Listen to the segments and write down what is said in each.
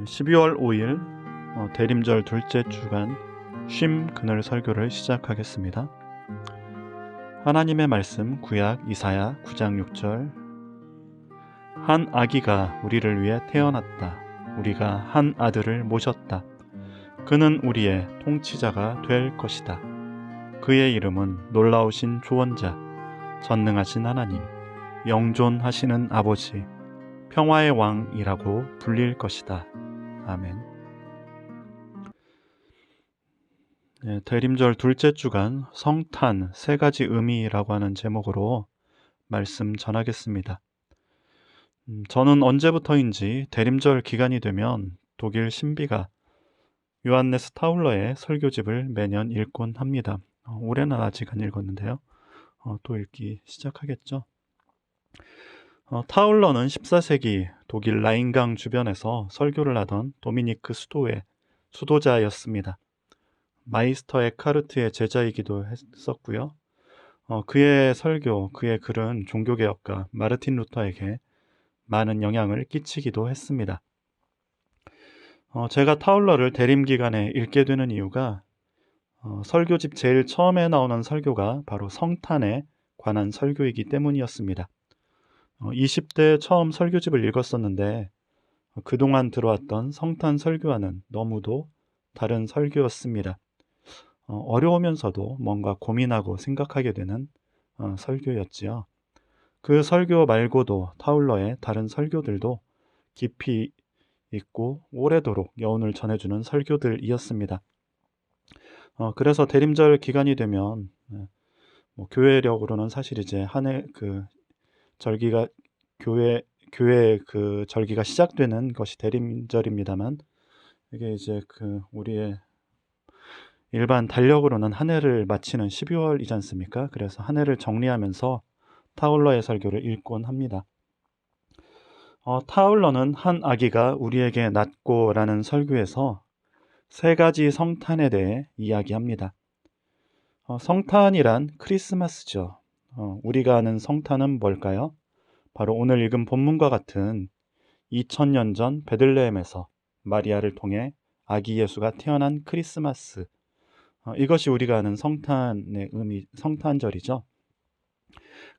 12월 5일 대림절 둘째 주간 쉼 그늘 설교를 시작하겠습니다. 하나님의 말씀 구약 이사야 9장 6절. 한 아기가 우리를 위해 태어났다. 우리가 한 아들을 모셨다. 그는 우리의 통치자가 될 것이다. 그의 이름은 놀라우신 조언자, 전능하신 하나님, 영존하시는 아버지, 평화의 왕이라고 불릴 것이다. 아멘. 대림절 둘째 주간 성탄 세 가지 의미라고 하는 제목으로 말씀 전하겠습니다. 저는 언제부터인지 대림절 기간이 되면 독일 신비가 요한네스 타울러의 설교집을 매년 읽곤 합니다. 올해는 아직 안 읽었는데요. 또 읽기 시작하겠죠. 타울러는 14세기 독일 라인강 주변에서 설교를 하던 도미니크 수도의 수도자였습니다. 마이스터 에카르트의 제자이기도 했었고요. 그의 설교, 그의 글은 종교개혁가 마르틴 루터에게 많은 영향을 끼치기도 했습니다. 제가 타울러를 대림기간에 읽게 되는 이유가 설교집 제일 처음에 나오는 설교가 바로 성탄에 관한 설교이기 때문이었습니다. 20대 처음 설교집을 읽었었는데 그동안 들어왔던 성탄 설교와는 너무도 다른 설교였습니다. 어려우면서도 뭔가 고민하고 생각하게 되는 설교였지요. 그 설교 말고도 타울러의 다른 설교들도 깊이 있고 오래도록 여운을 전해주는 설교들이었습니다. 그래서 대림절 기간이 되면 교회력으로는 사실 이제 한 해 절기가 교회 그 절기가 시작되는 것이 대림절입니다만, 이게 이제 우리의 일반 달력으로는 한 해를 마치는 12월이지 않습니까? 그래서 한 해를 정리하면서 타울러의 설교를 읽곤 합니다. 타울러는 한 아기가 우리에게 낳고라는 설교에서 세 가지 성탄에 대해 이야기합니다. 성탄이란 크리스마스죠. 우리가 아는 성탄은 뭘까요? 바로 오늘 읽은 본문과 같은 2000년 전 베들레헴에서 마리아를 통해 아기 예수가 태어난 크리스마스. 이것이 우리가 아는 성탄의 의미, 성탄절이죠.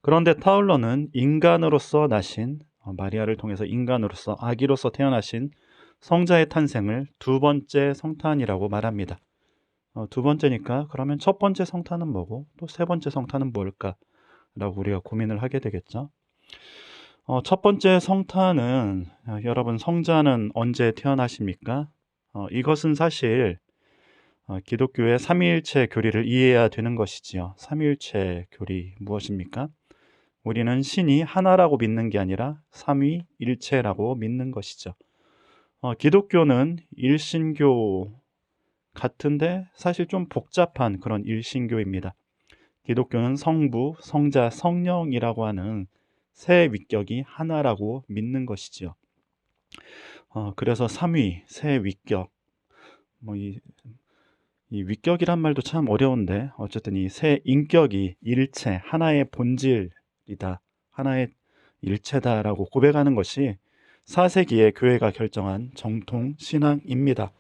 그런데 타울러는 인간으로서 나신, 마리아를 통해서 인간으로서 아기로서 태어나신 성자의 탄생을 두 번째 성탄이라고 말합니다. 두 번째니까 그러면 첫 번째 성탄은 뭐고 또 세 번째 성탄은 뭘까? 라고 우리가 고민을 하게 되겠죠. 첫 번째 성탄은 여러분, 성자는 언제 태어나십니까? 이것은 사실 기독교의 삼위일체 교리를 이해해야 되는 것이지요. 삼위일체 교리 무엇입니까? 우리는 신이 하나라고 믿는 게 아니라 삼위일체라고 믿는 것이죠. 기독교는 일신교 같은데 사실 좀 복잡한 그런 일신교입니다. 기독교는 성부, 성자, 성령이라고 하는 세 위격이 하나라고 믿는 것이지요. 그래서 삼위, 세 위격, 이 위격이란 말도 참 어려운데 어쨌든 이 세 인격이 일체, 하나의 본질이다, 하나의 일체다라고 고백하는 것이 4세기의 교회가 결정한 정통 신앙입니다.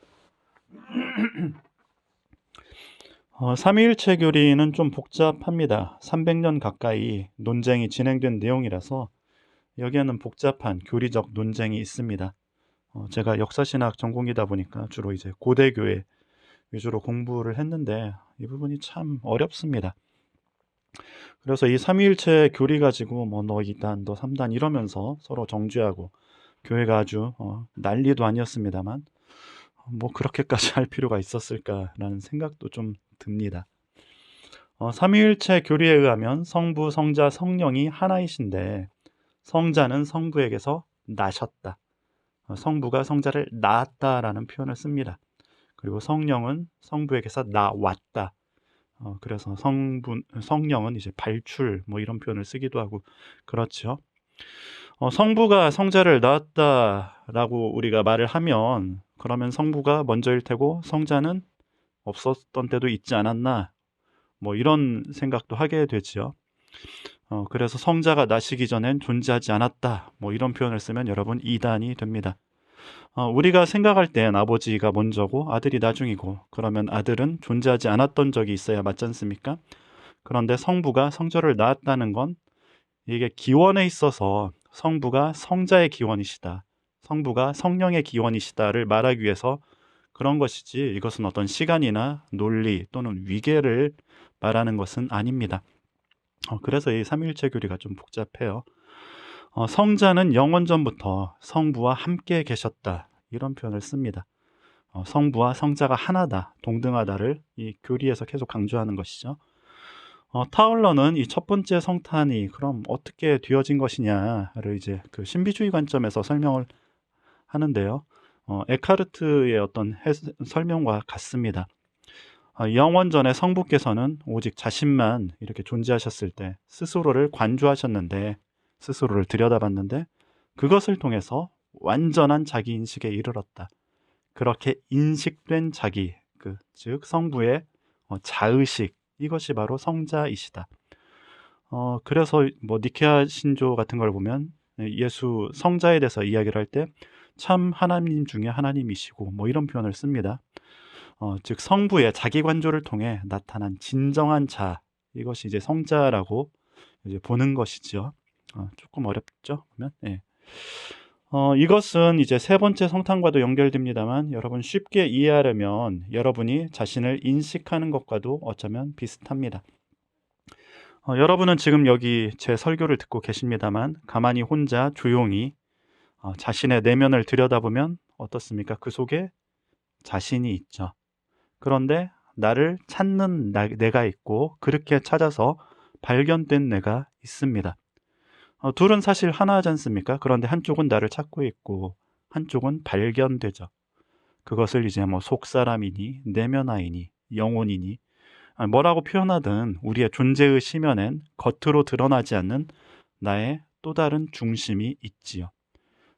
삼위일체 교리는 좀 복잡합니다. 300년 가까이 논쟁이 진행된 내용이라서 여기에는 복잡한 교리적 논쟁이 있습니다. 제가 역사신학 전공이다 보니까 주로 이제 고대교회 위주로 공부를 했는데 이 부분이 참 어렵습니다. 그래서 이 삼위일체 교리 가지고 너 2단, 너 3단 이러면서 서로 정죄하고 교회가 아주 난리도 아니었습니다만 그렇게까지 할 필요가 있었을까라는 생각도 좀 듭니다. 삼위일체 교리에 의하면 성부, 성자, 성령이 하나이신데 성자는 성부에게서 나셨다. 성부가 성자를 낳았다라는 표현을 씁니다. 그리고 성령은 성부에게서 나왔다. 그래서 성령은 이제 발출 이런 표현을 쓰기도 하고 그렇죠. 성부가 성자를 낳았다라고 우리가 말을 하면 그러면 성부가 먼저일 테고 성자는 없었던 때도 있지 않았나, 이런 생각도 하게 되지요. 그래서 성자가 나시기 전엔 존재하지 않았다, 이런 표현을 쓰면 여러분 이단이 됩니다. 우리가 생각할 땐 아버지가 먼저고 아들이 나중이고, 그러면 아들은 존재하지 않았던 적이 있어야 맞지 않습니까? 그런데 성부가 성자를 낳았다는 건 이게 기원에 있어서 성부가 성자의 기원이시다, 성부가 성령의 기원이시다를 말하기 위해서 그런 것이지, 이것은 어떤 시간이나 논리 또는 위계를 말하는 것은 아닙니다. 그래서 이 삼위일체 교리가 좀 복잡해요. 성자는 영원전부터 성부와 함께 계셨다, 이런 표현을 씁니다. 성부와 성자가 하나다, 동등하다를 이 교리에서 계속 강조하는 것이죠. 타울러는 이 첫 번째 성탄이 그럼 어떻게 되어진 것이냐를 이제 그 신비주의 관점에서 설명을 하는데요. 에카르트의 어떤 설명과 같습니다. 영원전에 성부께서는 오직 자신만 이렇게 존재하셨을 때 스스로를 관주하셨는데, 스스로를 들여다봤는데 그것을 통해서 완전한 자기 인식에 이르렀다. 그렇게 인식된 자기, 즉 성부의 자의식, 이것이 바로 성자이시다. 그래서 뭐 니케아 신조 같은 걸 보면 예수 성자에 대해서 이야기를 할 때 참 하나님 중에 하나님이시고 뭐 이런 표현을 씁니다. 즉 성부의 자기 관조를 통해 나타난 진정한 자, 이것이 이제 성자라고 이제 보는 것이죠. 조금 어렵죠, 보면. 예. 이것은 이제 세 번째 성탄과도 연결됩니다만, 여러분 쉽게 이해하려면 여러분이 자신을 인식하는 것과도 어쩌면 비슷합니다. 여러분은 지금 여기 제 설교를 듣고 계십니다만, 가만히 혼자 조용히 자신의 내면을 들여다보면 어떻습니까? 그 속에 자신이 있죠. 그런데 나를 찾는 내가 있고, 그렇게 찾아서 발견된 내가 있습니다. 둘은 사실 하나지 않습니까? 그런데 한쪽은 나를 찾고 있고 한쪽은 발견되죠. 그것을 이제 뭐 속사람이니 내면아이니 영혼이니 뭐라고 표현하든 우리의 존재의 심연엔 겉으로 드러나지 않는 나의 또 다른 중심이 있지요.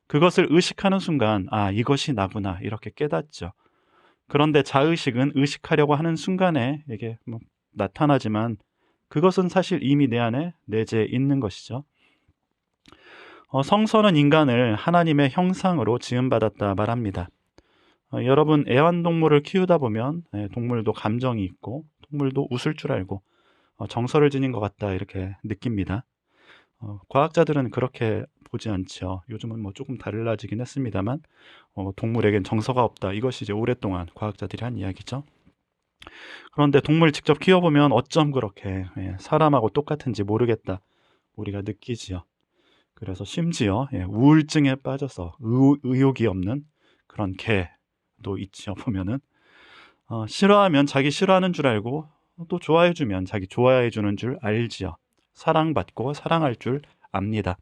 그것을 의식하는 순간 이것이 나구나, 이렇게 깨닫죠. 그런데 자의식은 의식하려고 하는 순간에 이게 뭐 나타나지만, 그것은 사실 이미 내 안에 내재해 있는 것이죠. 성서는 인간을 하나님의 형상으로 지음받았다 말합니다. 여러분 애완동물을 키우다 보면 동물도 감정이 있고 동물도 웃을 줄 알고 정서를 지닌 것 같다, 이렇게 느낍니다. 과학자들은 그렇게 보지 않죠. 요즘은 뭐 조금 달라지긴 했습니다만 동물에겐 정서가 없다, 이것이 이제 오랫동안 과학자들이 한 이야기죠. 그런데 동물 직접 키워보면 어쩜 그렇게 사람하고 똑같은지 모르겠다, 우리가 느끼지요. 그래서 심지어 우울증에 빠져서 의욕이 없는 그런 개도 있죠. 보면은 싫어하면 자기 싫어하는 줄 알고, 또 좋아해주면 자기 좋아해주는 줄 알지요. 사랑받고 사랑할 줄 압니다.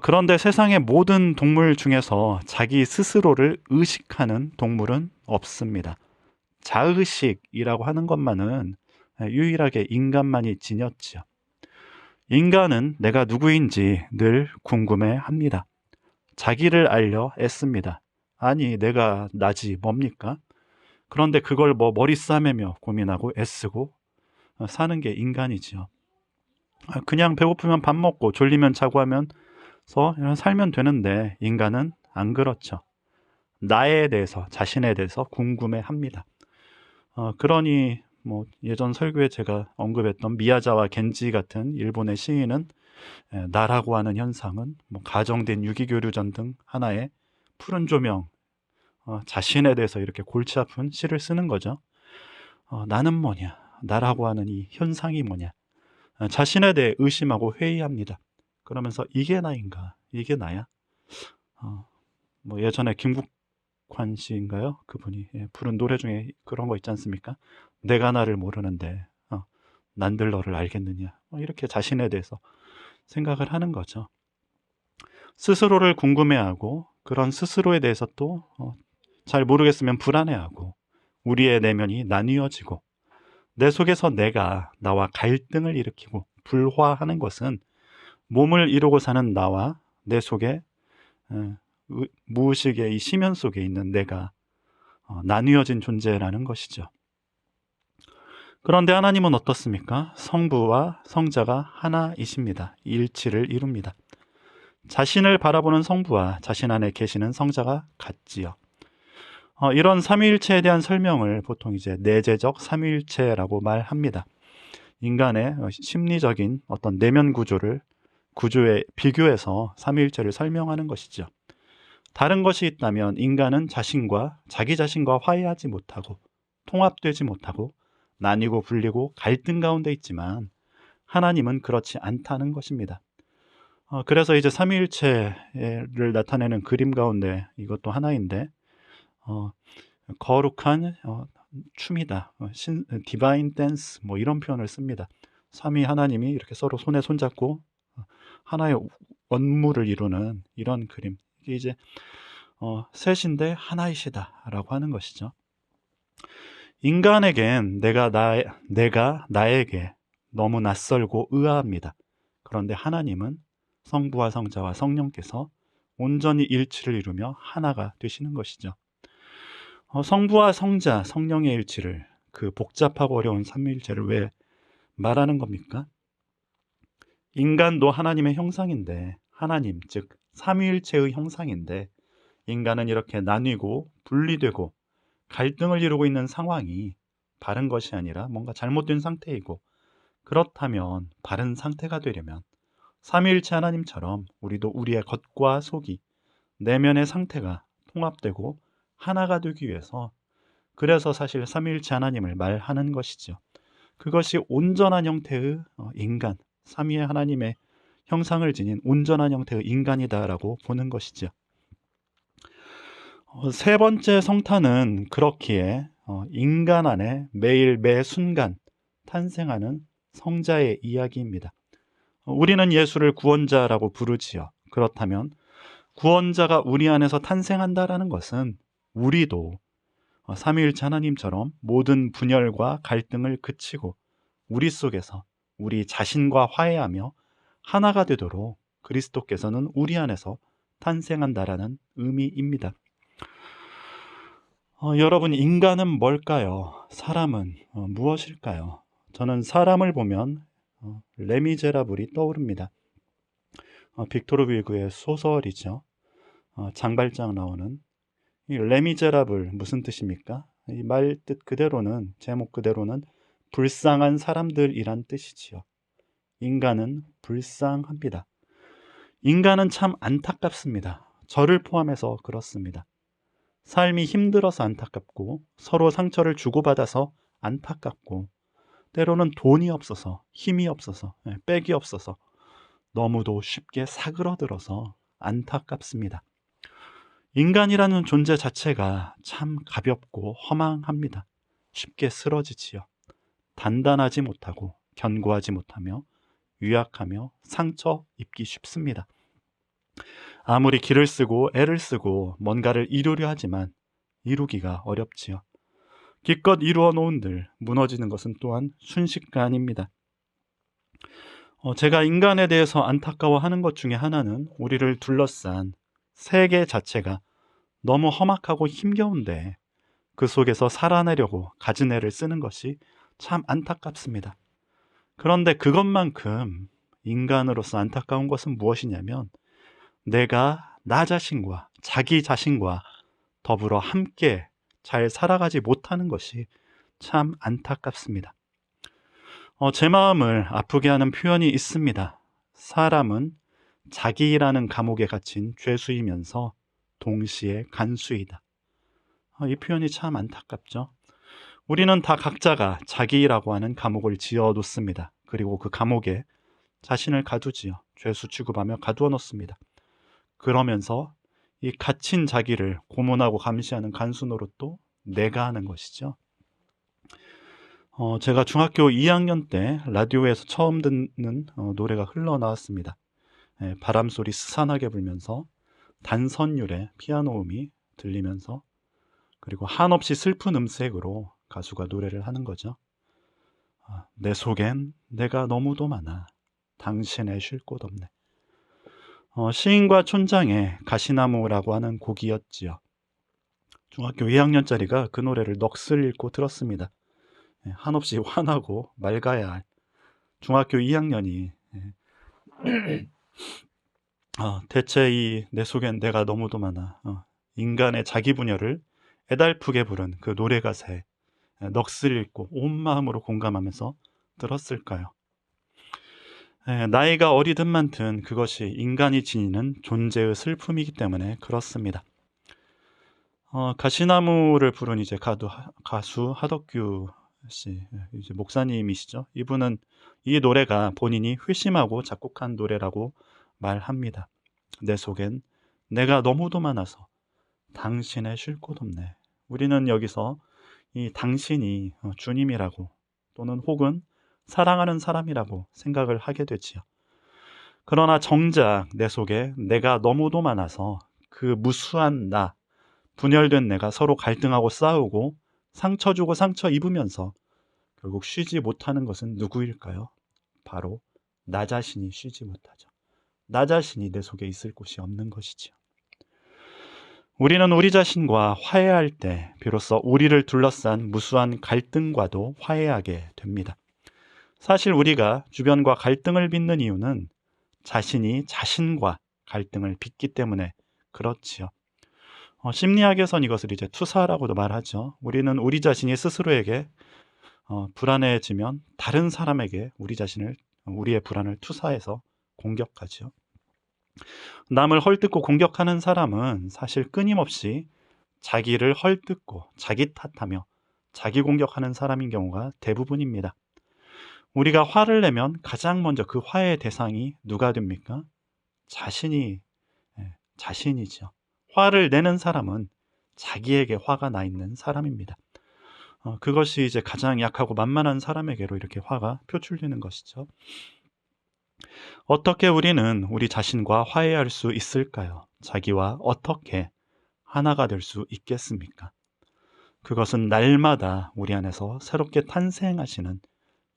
그런데 세상의 모든 동물 중에서 자기 스스로를 의식하는 동물은 없습니다. 자의식이라고 하는 것만은 유일하게 인간만이 지녔지요. 인간은 내가 누구인지 늘 궁금해합니다. 자기를 알려 애씁니다. 아니, 내가 나지 뭡니까? 그런데 그걸 뭐 머리 싸매며 고민하고 애쓰고 사는 게 인간이지요. 그냥 배고프면 밥 먹고 졸리면 자고 하면서 살면 되는데, 인간은 안 그렇죠. 나에 대해서, 자신에 대해서 궁금해합니다. 그러니 뭐 예전 설교에 제가 언급했던 미야자와 겐지 같은 일본의 시인은 나라고 하는 현상은 뭐 가정된 유기교류전 등 하나의 푸른 조명, 자신에 대해서 이렇게 골치 아픈 시를 쓰는 거죠. 나는 뭐냐, 나라고 하는 이 현상이 뭐냐, 자신에 대해 의심하고 회의합니다. 그러면서 이게 나인가, 이게 나야? 뭐 예전에 김국환 씨인가요? 그분이 부른 노래 중에 그런 거 있지 않습니까? 내가 나를 모르는데 난들 너를 알겠느냐, 이렇게 자신에 대해서 생각을 하는 거죠. 스스로를 궁금해하고, 그런 스스로에 대해서 또 잘 모르겠으면 불안해하고, 우리의 내면이 나뉘어지고, 내 속에서 내가 나와 갈등을 일으키고 불화하는 것은 몸을 이루고 사는 나와 내 속에 무의식의 이 심연 속에 있는 내가 나뉘어진 존재라는 것이죠. 그런데 하나님은 어떻습니까? 성부와 성자가 하나이십니다. 일치를 이룹니다. 자신을 바라보는 성부와 자신 안에 계시는 성자가 같지요. 이런 삼위일체에 대한 설명을 보통 이제 내재적 삼위일체라고 말합니다. 인간의 심리적인 어떤 내면 구조에 비교해서 삼위일체를 설명하는 것이죠. 다른 것이 있다면 인간은 자기 자신과 화해하지 못하고 통합되지 못하고 나뉘고 분리고 갈등 가운데 있지만 하나님은 그렇지 않다는 것입니다. 그래서 이제 삼위일체를 나타내는 그림 가운데 이것도 하나인데 거룩한 춤이다. 디바인 댄스 뭐 이런 표현을 씁니다. 삼위 하나님이 이렇게 서로 손에 손잡고 하나의 원물을 이루는 이런 그림. 이게 이제 셋인데 하나이시다라고 하는 것이죠. 인간에겐 내가 나에게 너무 낯설고 의아합니다. 그런데 하나님은 성부와 성자와 성령께서 온전히 일치를 이루며 하나가 되시는 것이죠. 성부와 성자, 성령의 일치를, 그 복잡하고 어려운 삼위일체를 왜 말하는 겁니까? 인간도 하나님의 형상인데, 하나님, 즉 삼위일체의 형상인데 인간은 이렇게 나뉘고 분리되고 갈등을 이루고 있는 상황이 바른 것이 아니라 뭔가 잘못된 상태이고, 그렇다면 바른 상태가 되려면 삼위일체 하나님처럼 우리도 우리의 겉과 속이, 내면의 상태가 통합되고 하나가 되기 위해서, 그래서 사실 삼위일체 하나님을 말하는 것이죠. 그것이 온전한 형태의 인간, 삼위의 하나님의 형상을 지닌 온전한 형태의 인간이다라고 보는 것이죠. 세 번째 성탄은 그렇기에 인간 안에 매일 매 순간 탄생하는 성자의 이야기입니다. 우리는 예수를 구원자라고 부르지요. 그렇다면 구원자가 우리 안에서 탄생한다라는 것은 우리도 삼위일체 하나님처럼 모든 분열과 갈등을 그치고 우리 속에서 우리 자신과 화해하며 하나가 되도록 그리스도께서는 우리 안에서 탄생한다라는 의미입니다. 여러분, 인간은 뭘까요? 사람은 무엇일까요? 저는 사람을 보면 레미제라블이 떠오릅니다. 빅토르 위그의 소설이죠. 장발장 나오는 이 레미제라블, 무슨 뜻입니까? 이 말 뜻 그대로는, 제목 그대로는 불쌍한 사람들이란 뜻이지요. 인간은 불쌍합니다. 인간은 참 안타깝습니다. 저를 포함해서 그렇습니다. 삶이 힘들어서 안타깝고, 서로 상처를 주고받아서 안타깝고, 때로는 돈이 없어서, 힘이 없어서, 백이 없어서 너무도 쉽게 사그러들어서 안타깝습니다. 인간이라는 존재 자체가 참 가볍고 허망합니다. 쉽게 쓰러지지요. 단단하지 못하고 견고하지 못하며 유약하며 상처 입기 쉽습니다. 아무리 기를 쓰고 애를 쓰고 뭔가를 이루려 하지만 이루기가 어렵지요. 기껏 이루어 놓은들 무너지는 것은 또한 순식간입니다. 제가 인간에 대해서 안타까워하는 것 중에 하나는 우리를 둘러싼 세계 자체가 너무 험악하고 힘겨운데 그 속에서 살아내려고 가진 애를 쓰는 것이 참 안타깝습니다. 그런데 그것만큼 인간으로서 안타까운 것은 무엇이냐면, 내가 나 자신과 자기 자신과 더불어 함께 잘 살아가지 못하는 것이 참 안타깝습니다. 제 마음을 아프게 하는 표현이 있습니다. 사람은 자기라는 감옥에 갇힌 죄수이면서 동시에 간수이다. 이 표현이 참 안타깝죠. 우리는 다 각자가 자기라고 하는 감옥을 지어놓습니다. 그리고 그 감옥에 자신을 가두지요. 죄수 취급하며 가두어 놓습니다. 그러면서 이 갇힌 자기를 고문하고 감시하는 간수 노릇도 내가 하는 것이죠. 제가 중학교 2학년 때 라디오에서 처음 듣는 노래가 흘러나왔습니다. 바람소리 스산하게 불면서 단선율의 피아노 음이 들리면서, 그리고 한없이 슬픈 음색으로 가수가 노래를 하는 거죠. 내 속엔 내가 너무도 많아 당신의 쉴 곳 없네. 시인과 촌장의 가시나무라고 하는 곡이었지요. 중학교 2학년짜리가 그 노래를 넋을 잃고 들었습니다. 한없이 화나고 맑아야 할 중학교 2학년이 대체 이 내 속엔 내가 너무도 많아. 인간의 자기 분열을 애달프게 부른 그 노래 가사에 넋을 잃고 온 마음으로 공감하면서 들었을까요? 나이가 어리든 많든 그것이 인간이 지니는 존재의 슬픔이기 때문에 그렇습니다. 가시나무를 부른 이제 가수 하덕규 씨, 이제 목사님이시죠. 이분은 이 노래가 본인이 회심하고 작곡한 노래라고 말합니다. 내 속엔 내가 너무도 많아서 당신의 쉴 곳 없네. 우리는 여기서 이 당신이 주님이라고 또는 혹은 사랑하는 사람이라고 생각을 하게 되지요. 그러나 정작 내 속에 내가 너무도 많아서 그 무수한 나, 분열된 내가 서로 갈등하고 싸우고 상처 주고 상처 입으면서 결국 쉬지 못하는 것은 누구일까요? 바로 나 자신이 쉬지 못하죠. 나 자신이 내 속에 있을 곳이 없는 것이지요. 우리는 우리 자신과 화해할 때 비로소 우리를 둘러싼 무수한 갈등과도 화해하게 됩니다. 사실 우리가 주변과 갈등을 빚는 이유는 자신이 자신과 갈등을 빚기 때문에 그렇지요. 심리학에선 이것을 이제 투사라고도 말하죠. 우리는 우리 자신이 스스로에게 불안해지면 다른 사람에게 우리의 불안을 투사해서 공격하죠. 남을 헐뜯고 공격하는 사람은 사실 끊임없이 자기를 헐뜯고 자기 탓하며 자기 공격하는 사람인 경우가 대부분입니다. 우리가 화를 내면 가장 먼저 그 화의 대상이 누가 됩니까? 자신이죠. 화를 내는 사람은 자기에게 화가 나 있는 사람입니다. 그것이 이제 가장 약하고 만만한 사람에게로 이렇게 화가 표출되는 것이죠. 어떻게 우리는 우리 자신과 화해할 수 있을까요? 자기와 어떻게 하나가 될 수 있겠습니까? 그것은 날마다 우리 안에서 새롭게 탄생하시는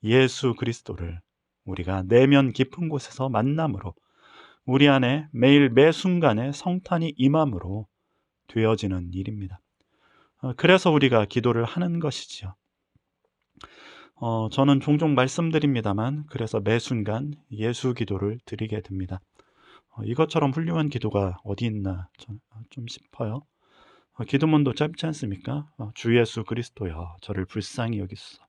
예수 그리스도를 우리가 내면 깊은 곳에서 만남으로 우리 안에 매일 매 순간에 성탄이 임함으로 되어지는 일입니다. 그래서 우리가 기도를 하는 것이지요. 저는 종종 말씀드립니다만 그래서 매 순간 예수 기도를 드리게 됩니다. 이것처럼 훌륭한 기도가 어디 있나 좀 싶어요. 기도문도 짧지 않습니까? 주 예수 그리스도여 저를 불쌍히 여기소서.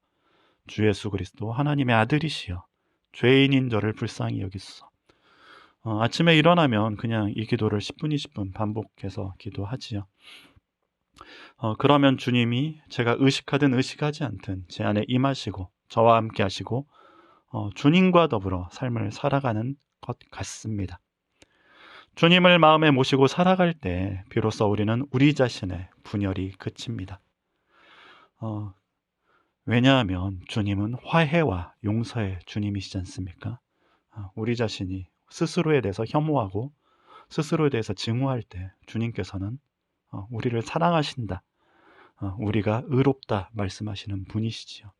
주 예수 그리스도 하나님의 아들이시여 죄인인 저를 불쌍히 여기소서. 아침에 일어나면 그냥 이 기도를 10분, 20분 반복해서 기도하지요. 그러면 주님이 제가 의식하든 의식하지 않든 제 안에 임하시고 저와 함께 하시고 주님과 더불어 삶을 살아가는 것 같습니다. 주님을 마음에 모시고 살아갈 때 비로소 우리는 우리 자신의 분열이 그칩니다. 왜냐하면 주님은 화해와 용서의 주님이시지 않습니까? 우리 자신이 스스로에 대해서 혐오하고 스스로에 대해서 증오할 때 주님께서는 우리를 사랑하신다. 우리가 의롭다 말씀하시는 분이시지요.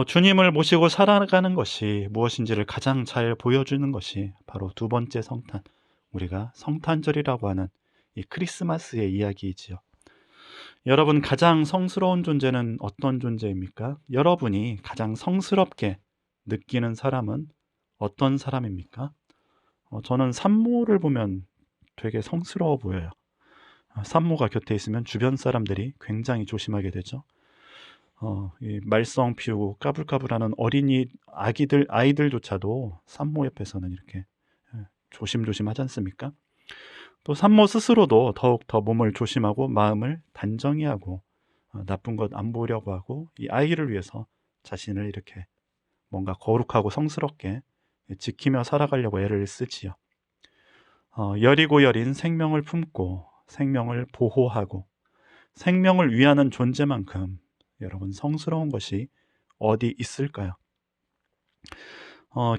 주님을 모시고 살아가는 것이 무엇인지를 가장 잘 보여주는 것이 바로 두 번째 성탄, 우리가 성탄절이라고 하는 이 크리스마스의 이야기이지요. 여러분, 가장 성스러운 존재는 어떤 존재입니까? 여러분이 가장 성스럽게 느끼는 사람은 어떤 사람입니까? 저는 산모를 보면 되게 성스러워 보여요. 산모가 곁에 있으면 주변 사람들이 굉장히 조심하게 되죠. 이 말썽 피우고 까불까불하는 아이들조차도 산모 옆에서는 이렇게 조심조심 하지 않습니까? 또 산모 스스로도 더욱 더 몸을 조심하고 마음을 단정히 하고 나쁜 것 안 보려고 하고 이 아이를 위해서 자신을 이렇게 뭔가 거룩하고 성스럽게 지키며 살아가려고 애를 쓰지요. 여리고 여린 생명을 품고 생명을 보호하고 생명을 위하는 존재만큼 여러분 성스러운 것이 어디 있을까요?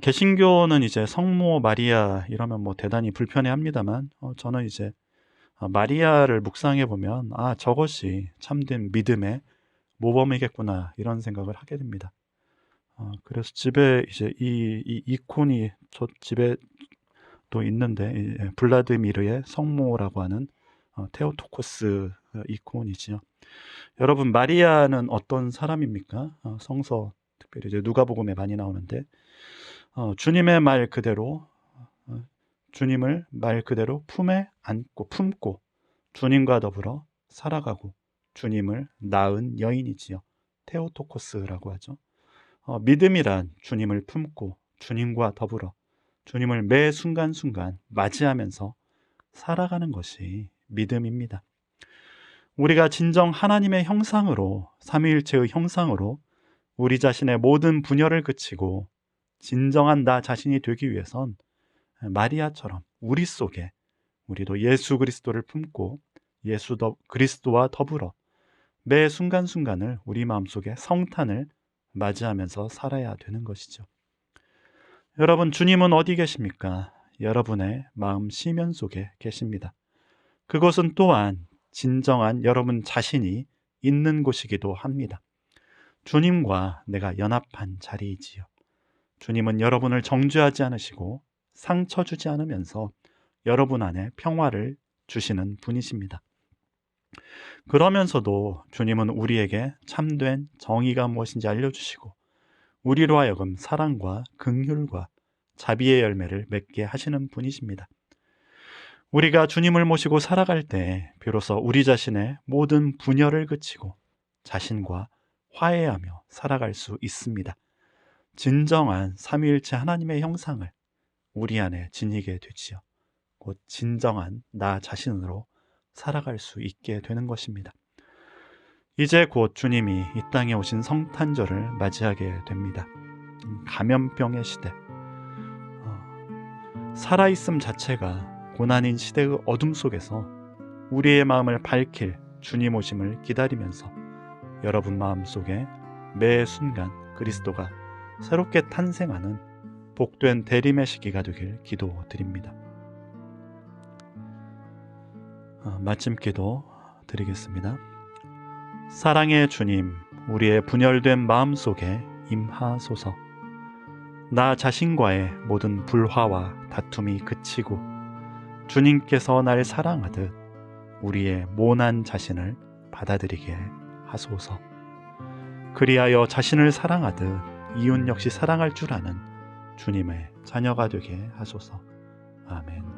개신교는 이제 성모 마리아 이러면 뭐 대단히 불편해합니다만 저는 이제 마리아를 묵상해 보면 저것이 참된 믿음의 모범이겠구나 이런 생각을 하게 됩니다. 그래서 집에 이제 이 이콘이 저 집에 또 있는데 블라드미르의 성모라고 하는 테오토코스 이콘이지요. 여러분, 마리아는 어떤 사람입니까? 성서 특별히 이제 누가복음에 많이 나오는데 주님의 말 그대로 주님을 말 그대로 품에 안고 품고 주님과 더불어 살아가고 주님을 낳은 여인이지요. 테오토코스라고 하죠. 믿음이란 주님을 품고 주님과 더불어 주님을 매 순간순간 맞이하면서 살아가는 것이 믿음입니다. 우리가 진정 하나님의 형상으로, 삼위일체의 형상으로 우리 자신의 모든 분열을 그치고 진정한 나 자신이 되기 위해선 마리아처럼 우리 속에 우리도 예수 그리스도를 품고 그리스도와 더불어 매 순간순간을 우리 마음속에 성탄을 맞이하면서 살아야 되는 것이죠. 여러분, 주님은 어디 계십니까? 여러분의 마음 시면 속에 계십니다. 그것은 또한 진정한 여러분 자신이 있는 곳이기도 합니다. 주님과 내가 연합한 자리이지요. 주님은 여러분을 정죄하지 않으시고 상처 주지 않으면서 여러분 안에 평화를 주시는 분이십니다. 그러면서도 주님은 우리에게 참된 정의가 무엇인지 알려주시고 우리로 하여금 사랑과 긍휼과 자비의 열매를 맺게 하시는 분이십니다. 우리가 주님을 모시고 살아갈 때 비로소 우리 자신의 모든 분열을 그치고 자신과 화해하며 살아갈 수 있습니다. 진정한 삼위일체 하나님의 형상을 우리 안에 지니게 되지요. 곧 진정한 나 자신으로 살아갈 수 있게 되는 것입니다. 이제 곧 주님이 이 땅에 오신 성탄절을 맞이하게 됩니다. 감염병의 시대, 살아있음 자체가 고난인 시대의 어둠 속에서 우리의 마음을 밝힐 주님 오심을 기다리면서 여러분 마음속에 매 순간 그리스도가 새롭게 탄생하는 복된 대림의 시기가 되길 기도드립니다. 마침 기도 드리겠습니다. 사랑의 주님, 우리의 분열된 마음속에 임하소서. 나 자신과의 모든 불화와 다툼이 그치고 주님께서 날 사랑하듯 우리의 모난 자신을 받아들이게 하소서. 그리하여 자신을 사랑하듯 이웃 역시 사랑할 줄 아는 주님의 자녀가 되게 하소서. 아멘.